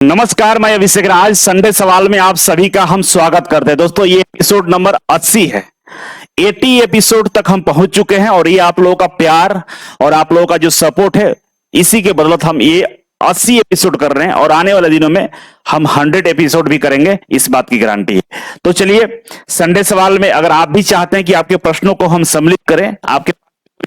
नमस्कार, मैं अभिषेक राज। संडे सवाल में आप सभी का हम स्वागत करते हैं। दोस्तों, ये एपिसोड नंबर 80 है। 80 एपिसोड तक हम पहुंच चुके हैं और ये आप लोगों का प्यार और आप लोगों का जो सपोर्ट है, इसी के बदौलत हम ये 80 एपिसोड कर रहे हैं और आने वाले दिनों में हम 100 एपिसोड भी करेंगे, इस बात की गारंटी है। तो चलिए, संडे सवाल में अगर आप भी चाहते हैं कि आपके प्रश्नों को हम सम्मिलित करें, आपके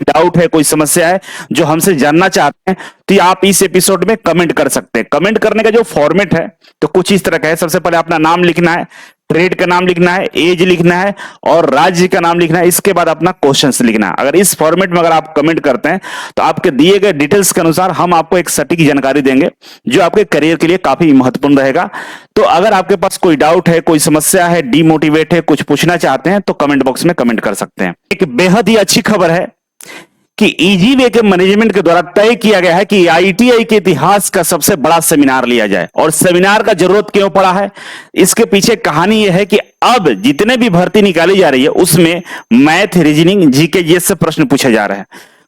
डाउट है, कोई समस्या है जो हमसे जानना चाहते हैं, तो आप इस एपिसोड में कमेंट कर सकते हैं। कमेंट करने का जो फॉर्मेट है तो कुछ इस तरह का है। सबसे पहले अपना नाम लिखना है, ट्रेड का नाम लिखना है, एज लिखना है और राज्य का नाम लिखना है। इसके बाद अपना क्वेश्चंस लिखना है। अगर इस फॉर्मेट में अगर आप कमेंट करते हैं तो आपके दिए गए डिटेल्स के अनुसार हम आपको एक सटीक जानकारी देंगे जो आपके करियर के लिए काफी महत्वपूर्ण रहेगा। तो अगर आपके पास कोई डाउट है, कोई समस्या है, डीमोटिवेट है, कुछ पूछना चाहते हैं तो कमेंट बॉक्स में कमेंट कर सकते हैं। एक बेहद ही अच्छी खबर है कि इजी वे के मैनेजमेंट के द्वारा तय किया गया है कि आईटीआई के इतिहास का सबसे बड़ा सेमिनार लिया जाए। और सेमिनार का जरूरत क्यों पड़ा है, इसके पीछे कहानी यह है कि अब जितने भी भर्ती निकाली जा रही है उसमें मैथ, रीजनिंग, जीके ये सब प्रश्न पूछे जा रहे हैं,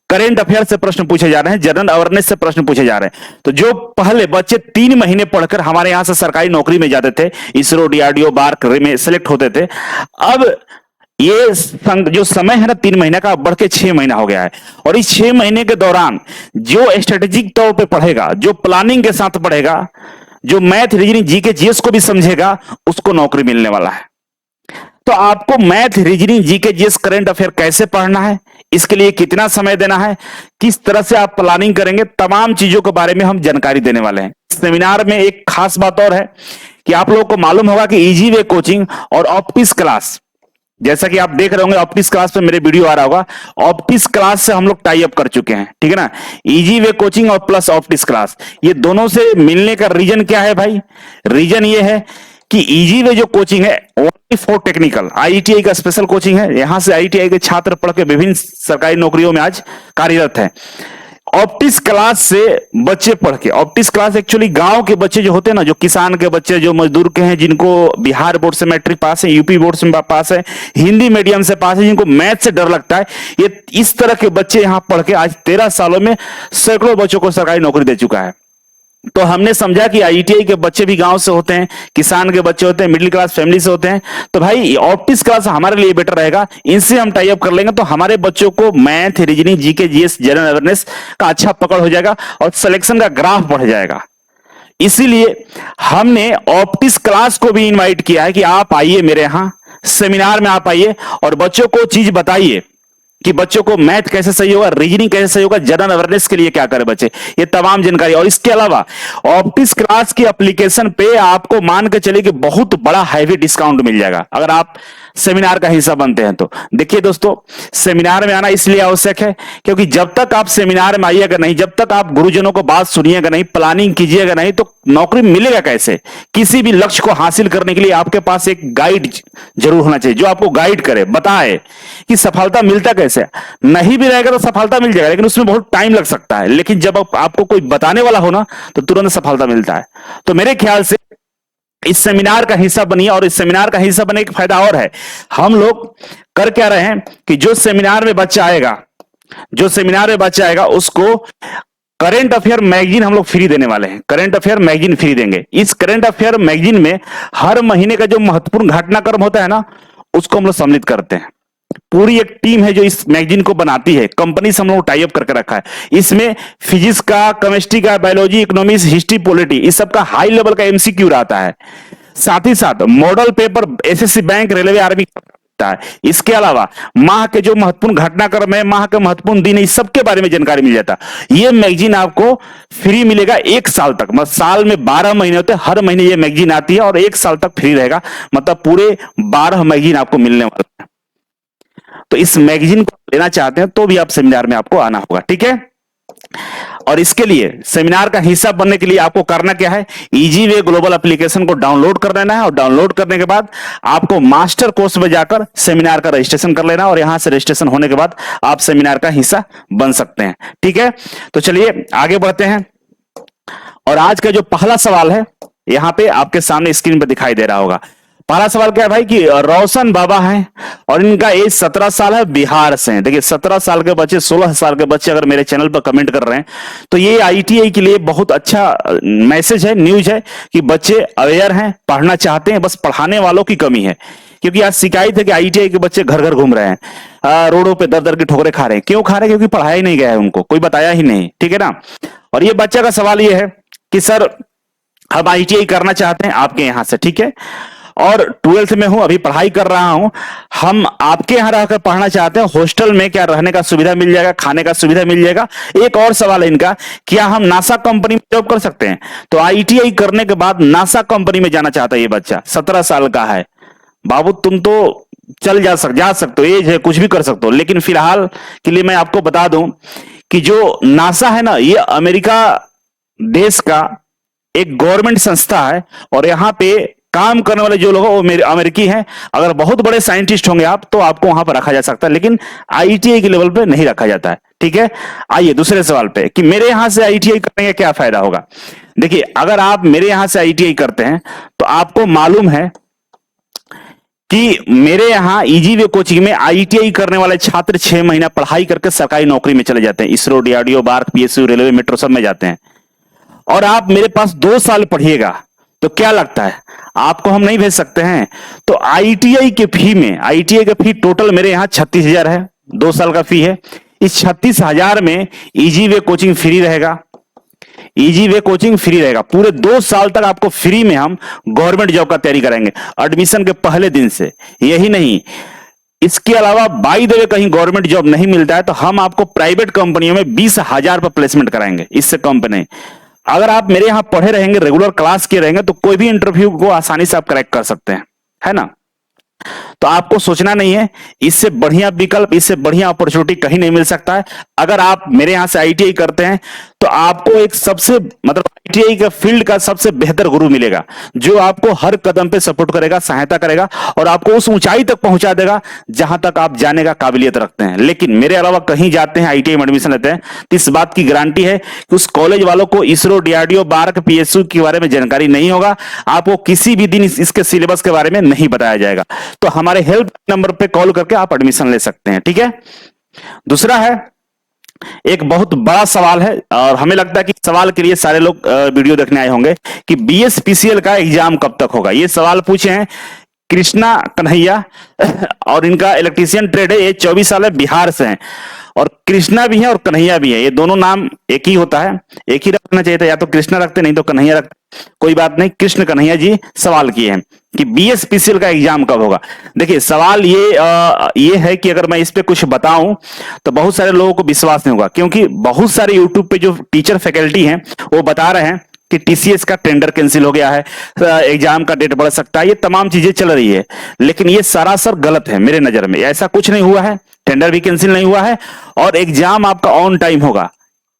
करेंट अफेयर से प्रश्न पूछे जा रहे हैं, जनरल अवेयरनेस से प्रश्न पूछे जा रहे हैं। तो जो पहले बच्चे 3 महीने पढ़कर हमारे यहां से सरकारी नौकरी में जाते थे, इसरो, डीआरडीओ, बार्क में सेलेक्ट होते थे, अब ये जो समय है ना 3 महीने का, बढ़ के 6 महीना हो गया है। और इस 6 महीने के दौरान जो स्ट्रेटेजिक तौर पे पढ़ेगा, जो प्लानिंग के साथ पढ़ेगा, जो मैथ, रीजनिंग, जीके, जीएस को भी समझेगा, उसको नौकरी मिलने वाला है। तो आपको math, reasoning, GK, GS, current affair कैसे पढ़ना है, इसके लिए कितना समय देना है, किस तरह से आप प्लानिंग करेंगे, तमाम चीजों के बारे में हम जानकारी देने वाले हैं। सेमिनार में एक खास बात और है कि आप लोगों को मालूम होगा कि इजी वे कोचिंग और ऑप्टिक्स क्लास, जैसा कि आप देख रहे होंगे ऑप्टिक्स क्लास पे मेरे वीडियो आ रहा होगा, ऑप्टिक्स क्लास से हम लोग टाई अप कर चुके हैं, ठीक है ना। इजी वे कोचिंग और प्लस ऑप्टिक्स क्लास, ये दोनों से मिलने का रीजन क्या है भाई? रीजन ये है कि इजी वे जो कोचिंग है ओनली फॉर टेक्निकल, आईटीआई का स्पेशल कोचिंग है। यहां से आईटीआई के छात्र पढ़ के विभिन्न सरकारी नौकरियों में आज कार्यरत है। ऑप्टिक्स क्लास से बच्चे पढ़ के, ऑप्टिक्स क्लास एक्चुअली गांव के बच्चे जो होते हैं ना, जो किसान के बच्चे, जो मजदूर के हैं, जिनको बिहार बोर्ड से मैट्रिक पास है, यूपी बोर्ड से पास है, हिंदी मीडियम से पास है, जिनको मैथ से डर लगता है, ये इस तरह के बच्चे यहां पढ़ के आज 13 सालों में सैकड़ों बच्चों को सरकारी नौकरी दे चुका है। तो हमने समझा कि आईटीआई के बच्चे भी गांव से होते हैं, किसान के बच्चे होते हैं, मिडिल क्लास फैमिली से होते हैं, तो भाई ऑप्टिक्स क्लास हमारे लिए बेटर रहेगा। इनसे हम टाई अप कर लेंगे तो हमारे बच्चों को math, reasoning, GK, GS, general awareness का अच्छा पकड़ हो जाएगा और सिलेक्शन का ग्राफ बढ़ जाएगा। इसीलिए हमने ऑप्टिक्स क्लास को भी इनवाइट किया है कि आप आइए मेरे यहां सेमिनार में, आप आइए और बच्चों को चीज बताइए कि बच्चों को मैथ कैसे सही होगा, रीजनिंग कैसे सही होगा, जनरल अवेयरनेस के लिए क्या करें बच्चे, ये तमाम जानकारी। और इसके अलावा ऑप्टिक्स क्लास की एप्लीकेशन पे आपको मान के चलिए कि बहुत बड़ा हैवी डिस्काउंट मिल जाएगा अगर आप सेमिनार का हिस्सा बनते हैं। तो देखिए दोस्तों, सेमिनार में आना इसलिए आवश्यक है क्योंकि जब तक आप सेमिनार में आइएगा नहीं, जब तक आप गुरुजनों को बात सुनिएगा नहीं, प्लानिंग कीजिएगा नहीं, तो नौकरी मिलेगा कैसे? किसी भी लक्ष्य को हासिल करने के लिए आपके पास एक गाइड जरूर होना चाहिए जो आपको गाइड करे, बताए कि सफलता मिलता कैसे। नहीं भी रहेगा तो सफलता मिल जाएगा, लेकिन उसमें बहुत टाइम लग सकता है। लेकिन जब आपको कोई बताने वाला हो ना, तो तुरंत सफलता मिलता है। तो मेरे ख्याल से इस सेमिनार का हिस्सा बनिए। और इस सेमिनार का हिस्सा बनने का फायदा और है, हम लोग कर क्या रहे हैं कि जो सेमिनार में बच्चा आएगा, जो सेमिनार में बच्चा आएगा उसको करंट अफेयर मैगजीन हम लोग फ्री देने वाले हैं। करंट अफेयर मैगजीन फ्री देंगे। इस करंट अफेयर मैगजीन में हर महीने का जो महत्वपूर्ण घटनाक्रम होता है ना, उसको हम लोग सम्मिलित करते हैं। पूरी एक टीम है जो इस मैगजीन को बनाती है, कंपनी से हम लोग टाई अप करके रखा है। इसमें फिजिक्स का, केमिस्ट्री का, बायोलॉजी, इकोनॉमिक्स, हिस्ट्री, पॉलिटी, इस सब का हाई लेवल का एमसीक्यू रहता है। साथ ही साथ model paper SSC, bank, railway, army है। इसके अलावा माह के जो महत्वपूर्ण घटनाक्रम है, माह के महत्वपूर्ण दिन है, इस सब के बारे में जानकारी मिल जाता है। ये मैगजीन आपको फ्री मिलेगा 1 साल तक। मतलब साल में 12 महीने होते हैं, हर महीने ये मैगजीन आती है और 1 साल तक फ्री रहेगा। मतलब पूरे 12 मैगजीन आपको मिलने वाला है। तो इस मैगजीन को लेना चाहते हैं तो भी आप सेमिनार में आपको आना होगा, ठीक है। और इसके लिए सेमिनार का हिस्सा बनने के लिए आपको करना क्या है, इजी वे ग्लोबल एप्लीकेशन को डाउनलोड कर लेना है और डाउनलोड करने के बाद आपको मास्टर कोर्स में जाकर सेमिनार का रजिस्ट्रेशन कर लेना और यहां से रजिस्ट्रेशन होने के बाद आप सेमिनार का हिस्सा बन सकते हैं, ठीक है। तो चलिए आगे बढ़ते हैं। और आज का जो पहला सवाल है यहां पे आपके सामने स्क्रीन पर दिखाई दे रहा होगा। पहला सवाल क्या है भाई कि रोशन बाबा हैं और इनका एज 17 साल है, बिहार से हैं। देखिए 17 साल के बच्चे, 16 साल के बच्चे अगर मेरे चैनल पर कमेंट कर रहे हैं तो ये आईटीआई के लिए बहुत अच्छा मैसेज है, न्यूज है कि बच्चे अवेयर हैं, पढ़ना चाहते हैं, बस पढ़ाने वालों की कमी है। क्योंकि आज शिकायत है कि आईटीआई के बच्चे घर घर घूम रहे हैं, रोडों पे दर दर की ठोकरें खा रहे हैं। क्यों खा रहे हैं? क्योंकि पढ़ाया ही नहीं गया है, उनको कोई बताया ही नहीं, ठीक है ना। और ये बच्चा का सवाल ये है कि सर हम आईटीआई करना चाहते हैं आपके यहां से, ठीक है, और 12th में हूं, अभी पढ़ाई कर रहा हूं, हम आपके यहां रहकर पढ़ना चाहते हैं, हॉस्टल में क्या रहने का सुविधा मिल जाएगा, खाने का सुविधा मिल जाएगा? एक और सवाल है इनका, क्या हम नासा कंपनी में जॉब कर सकते हैं? तो आईटीआई करने के बाद नासा कंपनी में जाना चाहता है ये बच्चा, 17 साल का है। बाबू तुम तो जा सकते हो, एज है, कुछ भी कर सकते हो, लेकिन फिलहाल के लिए मैं आपको बता दूं कि जो नासा है ना, ये अमेरिका देश का एक गवर्नमेंट संस्था है और यहां पे काम करने वाले जो लोग हैं वो मेरे अमेरिकी हैं। अगर बहुत बड़े साइंटिस्ट होंगे आप तो आपको वहां पर रखा जा सकता है, लेकिन आईटीआई के लेवल पे नहीं रखा जाता है, ठीक है। आइए दूसरे सवाल पे कि मेरे यहां से आईटीआई करने का क्या फायदा होगा। देखिए अगर आप मेरे यहां से आईटीआई करते हैं तो आपको मालूम है कि मेरे यहां इजी वे कोचिंग में आईटीआई करने वाले छात्र 6 महीना पढ़ाई करके सरकारी नौकरी में चले जाते हैं। ISRO, DRDO, BARC, PSU, railway, metro सब में जाते हैं। और आप मेरे पास 2 साल पढ़िएगा तो क्या लगता है आपको हम नहीं भेज सकते हैं? तो आईटीआई के फी में, आईटीआई का फी टोटल मेरे यहां 36,000 है, 2 साल का फी है। इस 36,000 में इजी वे कोचिंग फ्री रहेगा, इजी वे कोचिंग फ्री रहेगा। पूरे 2 साल तक आपको फ्री में हम गवर्नमेंट जॉब का तैयारी कराएंगे एडमिशन के पहले दिन से। यही नहीं, इसके अलावा बाई द वे कहीं गवर्नमेंट जॉब नहीं मिलता है तो हम आपको प्राइवेट कंपनियों में 20,000 पर प्लेसमेंट कराएंगे, इससे कम पे नहीं। अगर आप मेरे यहां पढ़े रहेंगे, रेगुलर क्लास किए रहेंगे तो कोई भी इंटरव्यू को आसानी से आप क्रैक कर सकते हैं, है ना। तो आपको सोचना नहीं है, इससे बढ़िया विकल्प, इससे बढ़िया अपॉर्चुनिटी कहीं नहीं मिल सकता है। अगर आप मेरे यहां से आईटीआई करते हैं तो आपको एक सबसे मतलब आईटीआई का फील्ड का सबसे बेहतर गुरु मिलेगा जो आपको हर कदम पे सपोर्ट करेगा, सहायता करेगा और आपको उस ऊंचाई तक पहुंचा देगा जहां तक आप जाने का काबिलियत रखते हैं। लेकिन मेरे अलावा कहीं जाते हैं, आईटीआई में एडमिशन लेते हैं तो इस बात की गारंटी है कि उस कॉलेज वालों को इसरो, डीआरडीओ, बार्क, पीएसयू के बारे में जानकारी नहीं होगा। आपको किसी भी दिन इसके सिलेबस के बारे में नहीं बताया जाएगा। तो हमारे हेल्प नंबर पे कॉल करके आप एडमिशन ले सकते हैं, ठीक है। दूसरा है, एक बहुत बड़ा सवाल है और हमें लगता है कि सवाल के लिए सारे लोग वीडियो देखने आए होंगे कि बीएसपीसीएल का एग्जाम कब तक होगा। ये सवाल पूछे हैं कृष्णा कन्हैया और इनका इलेक्ट्रीशियन ट्रेड है, ये 24 साल है, बिहार से हैं। और कृष्णा भी है और कन्हैया भी है, ये दोनों नाम एक ही होता है, एक ही रखना चाहिए था, या तो कृष्णा रखते नहीं तो कन्हैया रखते, कोई बात नहीं। कृष्ण कन्हैया जी सवाल किए हैं कि बीएसपीसीएल का एग्जाम कब होगा। देखिए सवाल ये है कि अगर मैं इस पे कुछ बताऊं तो बहुत सारे लोगों को विश्वास नहीं होगा, क्योंकि बहुत सारे यूट्यूब पे जो टीचर फैकल्टी हैं वो बता रहे हैं कि टीसीएस का टेंडर कैंसिल हो गया है, एग्जाम का डेट बढ़ सकता है, ये तमाम चीजें चल रही है। लेकिन ये सरासर गलत है मेरे नजर में, ऐसा कुछ नहीं हुआ है, टेंडर भी कैंसिल नहीं हुआ है और एग्जाम आपका ऑन टाइम होगा।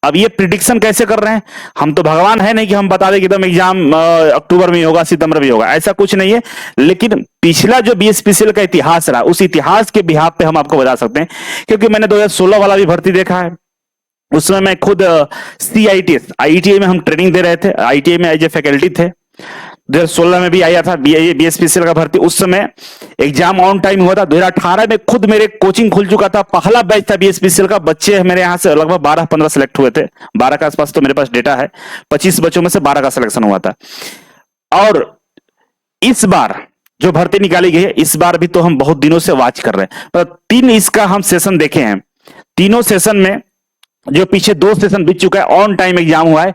अब ये प्रिडिक्शन कैसे कर रहे हैं? हम तो भगवान है नहीं कि हम बता दें कि एकदम एग्जाम अक्टूबर में होगा, सितंबर में होगा, ऐसा कुछ नहीं है। लेकिन पिछला जो बीएसपीसीएल का इतिहास रहा उस इतिहास के बिहाफ पे हम आपको बता सकते हैं, क्योंकि मैंने 2016 वाला भी भर्ती देखा है। उस समय मैं खुद सीआईटीएस आईटीआई में हम ट्रेनिंग दे रहे थे, आईटीआई में एज ए फैकल्टी थे। 2016 में भी आया था बीएसपीसीएल का भर्ती, उस समय एग्जाम ऑन टाइम हुआ था। 2018 में खुद मेरे कोचिंग खुल चुका था, पहला बैच था बीएसपीसीएल का, बच्चे मेरे यहाँ से लगभग 12-15 सेलेक्ट हुए थे, 12 के आसपास तो मेरे पास डेटा है, 25 बच्चों में से 12 का सिलेक्शन हुआ था। और इस बार जो भर्ती निकाली गई है, इस बार भी तो हम बहुत दिनों से वॉच कर रहे हैं, पर 3 इसका हम सेशन देखे हैं। तीनों सेशन में जो पीछे 2 सेशन बीत चुका है, ऑन टाइम एग्जाम हुआ है।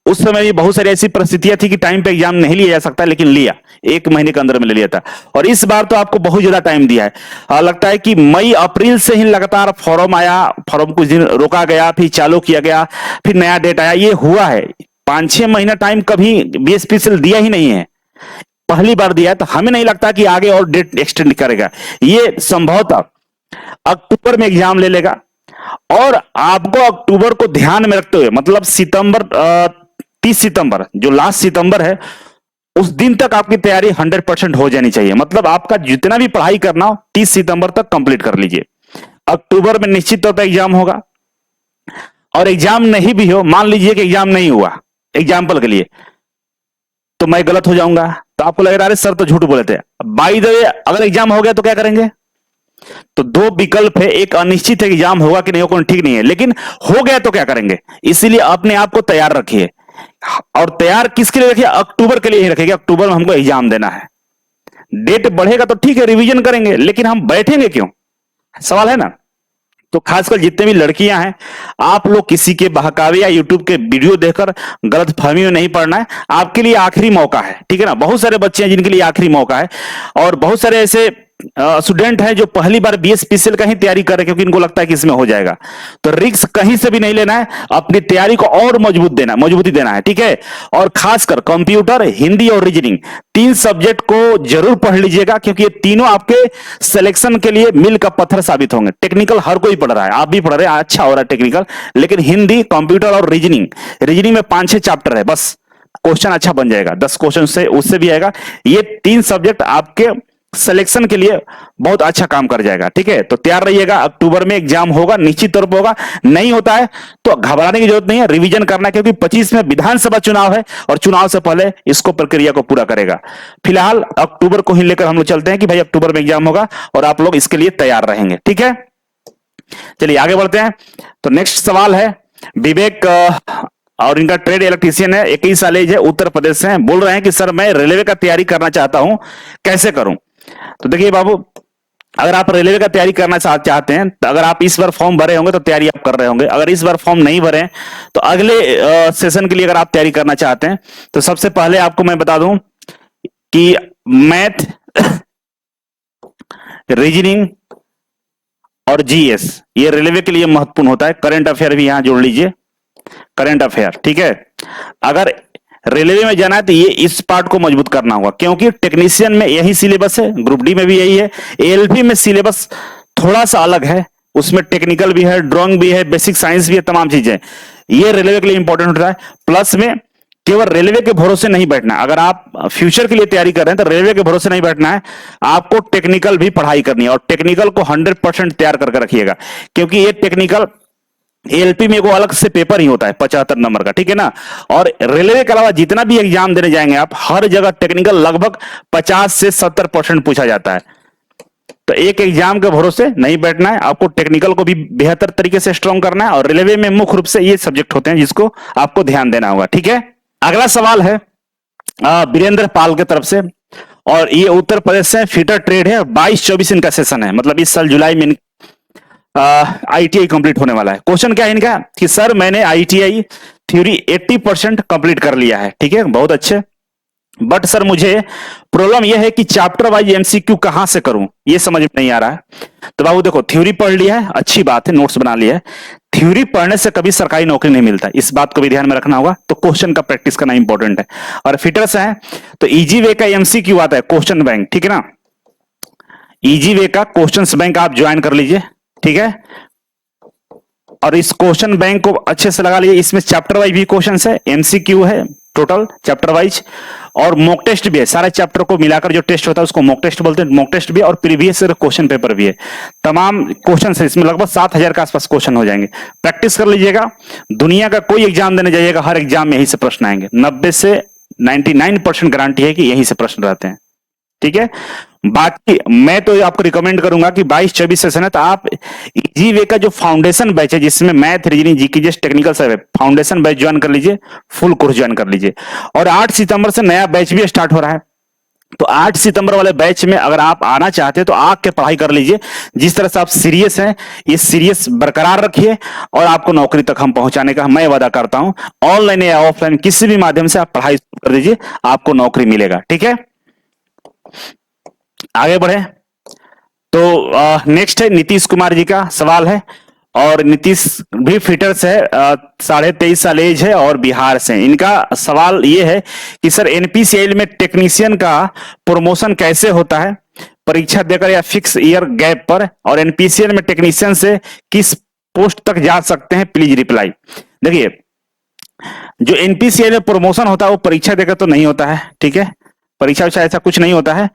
उस समय भी बहुत सारी ऐसी परिस्थितियां थी कि टाइम पे एग्जाम नहीं लिया जा सकता, लेकिन लिया, 1 महीने के अंदर में ले लिया था। और इस बार तो आपको बहुत ज्यादा टाइम दिया है, लगता है कि मई अप्रैल से ही लगातार फॉर्म आया, फॉर्म कुछ दिन रोका गया, फिर चालू किया गया, फिर नया डेट आया, ये हुआ है। 5-6 महीना टाइम कभी बीएसपीसीएल दिया ही नहीं है, पहली बार दिया है। तो हमें नहीं लगता कि आगे और डेट एक्सटेंड करेगा, ये संभवतः अक्टूबर में एग्जाम ले लेगा। और आपको अक्टूबर को ध्यान में रखते हुए, मतलब सितंबर 30 सितंबर जो लास्ट सितंबर है उस दिन तक आपकी तैयारी 100% हो जानी चाहिए। मतलब आपका जितना भी पढ़ाई करना हो 30 सितंबर तक कंप्लीट कर लीजिए। अक्टूबर में निश्चित तौर पर एग्जाम होगा। और एग्जाम नहीं भी हो, मान लीजिए कि एग्जाम नहीं हुआ एग्जाम्पल के लिए, तो मैं गलत हो जाऊंगा, तो आपको लग रहा है सर तो झूठ बोले थे। बाय द वे अगर एग्जाम हो गया तो क्या करेंगे? तो दो विकल्प है, एक अनिश्चित एग्जाम होगा कि नहीं होगा ठीक नहीं है, लेकिन हो गया तो क्या करेंगे? इसीलिए अपने आप को तैयार रखिए। और तैयार किसके लिए रखिए? अक्टूबर के लिए ही रखिए। अक्टूबर में हमको एग्जाम देना है। डेट बढ़ेगा तो ठीक है, रिवीजन करेंगे, लेकिन हम बैठेंगे क्यों? सवाल है ना। तो खासकर जितने भी लड़कियां हैं, आप लोग किसी के बहकावे या यूट्यूब के वीडियो देखकर गलत फहमी में नहीं पड़ना है। आपके लिए आखिरी मौका है, ठीक है ना। बहुत सारे बच्चे हैं जिनके लिए आखिरी मौका है, और बहुत सारे ऐसे स्टूडेंट हैं जो पहली बार बीएसपीसीएल का ही तैयारी कर रहे हैं क्योंकि इनको लगता है कि इसमें हो जाएगा। तो रिस्क कहीं से भी नहीं लेना है, अपनी तैयारी को और मजबूती देना है, ठीक है। और खासकर कंप्यूटर, हिंदी और रीजनिंग, तीन सब्जेक्ट को जरूर पढ़ लीजिएगा, क्योंकि ये तीनों आपके सिलेक्शन के लिए मील का पत्थर साबित होंगे। टेक्निकल हर कोई पढ़ रहा है, आप भी पढ़ रहे हैं, अच्छा हो रहा है टेक्निकल, लेकिन हिंदी, कंप्यूटर और रीजनिंग में 5-6 चैप्टर है बस। क्वेश्चन अच्छा बन जाएगा, 10 क्वेश्चन से उससे भी आएगा। ये तीन सब्जेक्ट आपके सिलेक्शन के लिए बहुत अच्छा काम कर जाएगा, ठीक है। तो तैयार रहिएगा, अक्टूबर में एग्जाम होगा, निश्चित तौर पर होगा। नहीं होता है तो घबराने की जरूरत नहीं है, रिवीजन करना है, क्योंकि 25 में विधानसभा चुनाव है और चुनाव से पहले इसको प्रक्रिया को पूरा करेगा। फिलहाल अक्टूबर को ही लेकर हम लोग चलते हैं कि भाई अक्टूबर में एग्जाम होगा और आप लोग इसके लिए तैयार रहेंगे, ठीक है। चलिए आगे बढ़ते हैं। तो नेक्स्ट सवाल है विवेक, और इनका ट्रेड इलेक्ट्रीशियन है, 21 साल एज है, उत्तर प्रदेश से हैं। बोल रहे हैं कि सर मैं रेलवे का तैयारी करना चाहता हूं, कैसे करूं? तो देखिए बाबू, अगर आप रेलवे का तैयारी करना चाहते हैं तो अगर आप इस बार फॉर्म भरे होंगे तो तैयारी आप कर रहे होंगे। अगर इस बार फॉर्म नहीं भरे तो अगले सेशन के लिए अगर आप तैयारी करना चाहते हैं तो सबसे पहले आपको मैं बता दूं कि मैथ, रीजनिंग और जीएस ये रेलवे के लिए महत्वपूर्ण होता है। करंट अफेयर भी यहां जोड़ लीजिए, करंट अफेयर, ठीक है। अगर रेलवे में जाना है तो ये इस पार्ट को मजबूत करना होगा, क्योंकि टेक्नीशियन में यही सिलेबस है, ग्रुप डी में भी यही है। एएलपी में सिलेबस थोड़ा सा अलग है, उसमें टेक्निकल भी है, ड्राइंग भी है, बेसिक साइंस भी है, तमाम चीजें। ये रेलवे के लिए इंपॉर्टेंट होता है। प्लस में केवल रेलवे के भरोसे नहीं बैठना। अगर आप फ्यूचर के लिए तैयारी कर रहे हैं तो रेलवे के भरोसे नहीं बैठना है, आपको टेक्निकल भी पढ़ाई करनी है, और टेक्निकल को 100% तैयार करके रखिएगा, क्योंकि ये टेक्निकल एलपी में को अलग से पेपर ही होता है 75 नंबर का, ठीक है ना। और रेलवे के अलावा जितना भी एग्जाम देने जाएंगे आप, हर जगह टेक्निकल लगभग 50 से 70% पूछा जाता है। तो एक एग्जाम के भरोसे नहीं बैठना है, आपको टेक्निकल को भी बेहतर तरीके से स्ट्रॉन्ग करना है। और रेलवे में मुख्य रूप से ये सब्जेक्ट होते हैं जिसको आपको ध्यान देना होगा, ठीक है। अगला सवाल है वीरेंद्र पाल की तरफ से, और ये उत्तर प्रदेश से, फीटर ट्रेड है, 22-24 इनका सेशन है, मतलब इस साल जुलाई में आईटीआई कंप्लीट होने वाला है। क्वेश्चन क्या है इनका कि सर मैंने आईटीआई थ्योरी 80% कंप्लीट कर लिया है, ठीक है, बहुत अच्छे, बट सर मुझे प्रॉब्लम यह है कि चैप्टर वाइज एमसीक्यू कहां से करूं, ये समझ में नहीं आ रहा है। तो बाबू देखो, थ्योरी पढ़ लिया है, अच्छी बात है, नोट्स बना लिया है। थ्योरी पढ़ने से कभी सरकारी नौकरी नहीं मिलता, इस बात को भी ध्यान में रखना होगा। तो क्वेश्चन का प्रैक्टिस करना इंपॉर्टेंट है। और फिटर्स है तो इजी वे का एमसीक्यू आता है, क्वेश्चन बैंक, ठीक है ना। इजी वे का क्वेश्चन बैंक आप ज्वाइन कर लीजिए, ठीक है। और इस क्वेश्चन बैंक को अच्छे से लगा लीजिए। इसमें चैप्टर वाइज भी क्वेश्चन है, एमसीक्यू है टोटल चैप्टर वाइज, और मॉक टेस्ट भी है। सारे चैप्टर को मिलाकर जो टेस्ट होता है उसको मॉक टेस्ट बोलते हैं, मॉक टेस्ट भी है, और प्रीवियस क्वेश्चन पेपर भी है। तमाम क्वेश्चन है इसमें, लगभग 7000 के आसपास क्वेश्चन हो जाएंगे। प्रैक्टिस कर लीजिएगा। दुनिया का कोई एग्जाम देने जाइएगा, हर एग्जाम में यही से प्रश्न आएंगे। 90 से 99% गारंटी है कि यही से प्रश्न रहते हैं, ठीक है। बाकी मैं तो आपको रिकमेंड करूंगा कि 22-24 सेशन है तो आप इजी वे का जो फाउंडेशन बैच है, जिसमें math, reasoning, GK, just technical सब है, फाउंडेशन बैच ज्वाइन कर लीजिए, फुल कोर्स ज्वाइन कर लीजिए। और 8 सितंबर से नया बैच भी स्टार्ट हो रहा है। तो 8 सितंबर वाले बैच में अगर आप आना चाहते हैं तो आके पढ़ाई कर लीजिए। जिस तरह से आप सीरियस हैं, ये सीरियस बरकरार रखिए, और आपको नौकरी तक हम पहुंचाने का मैं वादा करता हूं। ऑनलाइन या ऑफलाइन किसी भी माध्यम से आप पढ़ाई कर दीजिए, आपको नौकरी मिलेगा, ठीक है। आगे बढ़े तो नेक्स्ट है नीतीश कुमार जी का सवाल है, और नीतीश भी फिटर्स है, 23.5 साल एज है, और बिहार से। इनका सवाल ये है कि सर एनपीसीआई में टेक्नीशियन का प्रमोशन कैसे होता है, परीक्षा देकर या फिक्स ईयर गैप पर, और एनपीसीआई में टेक्नीशियन से किस पोस्ट तक जा सकते हैं, प्लीज रिप्लाई। देखिए, जो एनपीसीआई में प्रमोशन होता है वो परीक्षा देकर तो नहीं होता है, ठीक है। परीक्षा ऐसा कुछ नहीं होता है।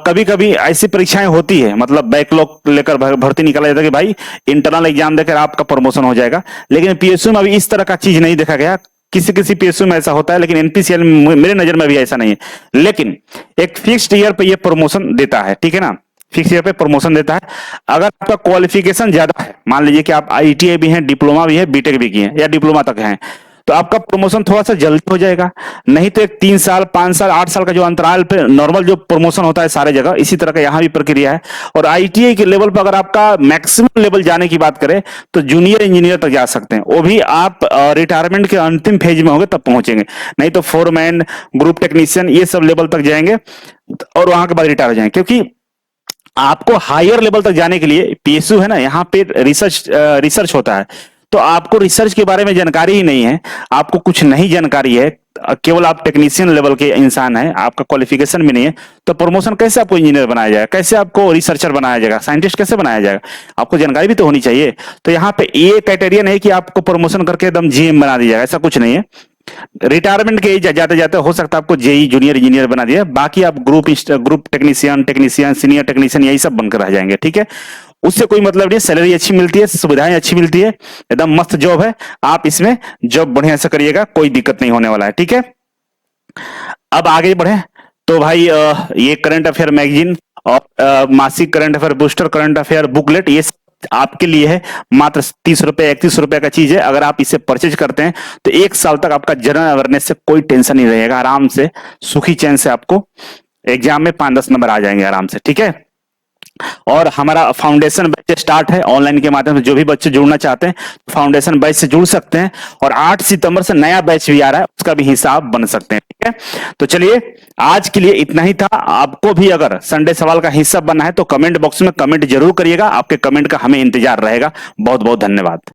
कभी कभी ऐसी परीक्षाएं होती है, मतलब बैकलॉग लेकर भर्ती निकाला जाता है कि भाई इंटरनल एग्जाम देकर आपका प्रमोशन हो जाएगा, लेकिन पीएसयू में अभी इस तरह का चीज नहीं देखा गया। किसी किसी पीएसयू में ऐसा होता है, लेकिन एनपीसीएल में मेरे नजर में भी ऐसा नहीं है। लेकिन एक फिक्स्ड ईयर पे ये प्रमोशन देता है, ठीक है ना, फिक्स ईयर पे प्रमोशन देता है। अगर आपका क्वालिफिकेशन ज्यादा है, मान लीजिए कि आप आईटीआई भी हैं, डिप्लोमा भी है, बीटेक भी किए हैं या डिप्लोमा तक हैं, तो आपका प्रमोशन थोड़ा सा जल्दी हो जाएगा। नहीं तो एक 3 साल 5 साल 8 साल का जो अंतराल पे नॉर्मल जो प्रमोशन होता है सारे जगह, इसी तरह का यहाँ भी प्रक्रिया है। और आईटीआई के लेवल पर अगर आपका मैक्सिमम लेवल जाने की बात करें तो जूनियर इंजीनियर तक जा सकते हैं, वो भी आप रिटायरमेंट के अंतिम फेज में होंगे तब पहुंचेंगे। नहीं तो फोरमैन, ग्रुप टेक्नीशियन, ये सब लेवल तक जाएंगे और वहां के बाद रिटायर हो जाएंगे। क्योंकि आपको हायर लेवल तक जाने के लिए, पीएसयू है ना, यहाँ पे रिसर्च होता है, तो आपको रिसर्च के बारे में जानकारी ही नहीं है, आपको कुछ नहीं जानकारी है, केवल आप टेक्नीशियन लेवल के इंसान हैं, आपका क्वालिफिकेशन भी नहीं है, तो प्रमोशन कैसे आपको इंजीनियर बनाया जाएगा, कैसे आपको रिसर्चर बनाया जाएगा, साइंटिस्ट कैसे बनाया जाएगा? आपको जानकारी भी तो होनी चाहिए। तो यहाँ पे ये क्राइटेरिया नहीं कि आपको प्रमोशन करके एकदम जीएम बना दिया जाएगा, ऐसा कुछ नहीं है। रिटायरमेंट के जाते जाते हो सकता है आपको जेई जूनियर इंजीनियर बना दिया, बाकी आप ग्रुप टेक्नीशियन सीनियर टेक्नीशियन यही सब बनकर रह जाएंगे, ठीक है। उससे कोई मतलब नहीं, सैलरी अच्छी मिलती है, सुविधाएं अच्छी मिलती है, एकदम मस्त जॉब है, आप इसमें जॉब बढ़िया से करिएगा, कोई दिक्कत नहीं होने वाला है, ठीक है। अब आगे बढ़े तो भाई ये करंट अफेयर मैगजीन और मासिक current affair booster, current affair booklet, ये आपके लिए है। मात्र 30 रुपए 31 रुपए का चीज है। अगर आप इसे परचेज करते हैं तो 1 साल तक आपका जनरल अवेयरनेस से कोई टेंशन नहीं रहेगा, आराम से सुखी चैन से आपको एग्जाम में 5-10 नंबर आ जाएंगे आराम से, ठीक है। और हमारा फाउंडेशन बैच स्टार्ट है ऑनलाइन के माध्यम से, जो भी बच्चे जुड़ना चाहते हैं फाउंडेशन बैच से जुड़ सकते हैं। और 8 सितंबर से नया बैच भी आ रहा है, उसका भी हिस्सा आप बन सकते हैं, ठीक है। तो चलिए आज के लिए इतना ही था। आपको भी अगर संडे सवाल का हिस्सा बनना है तो कमेंट बॉक्स में कमेंट जरूर करिएगा, आपके कमेंट का हमें इंतजार रहेगा। बहुत बहुत धन्यवाद।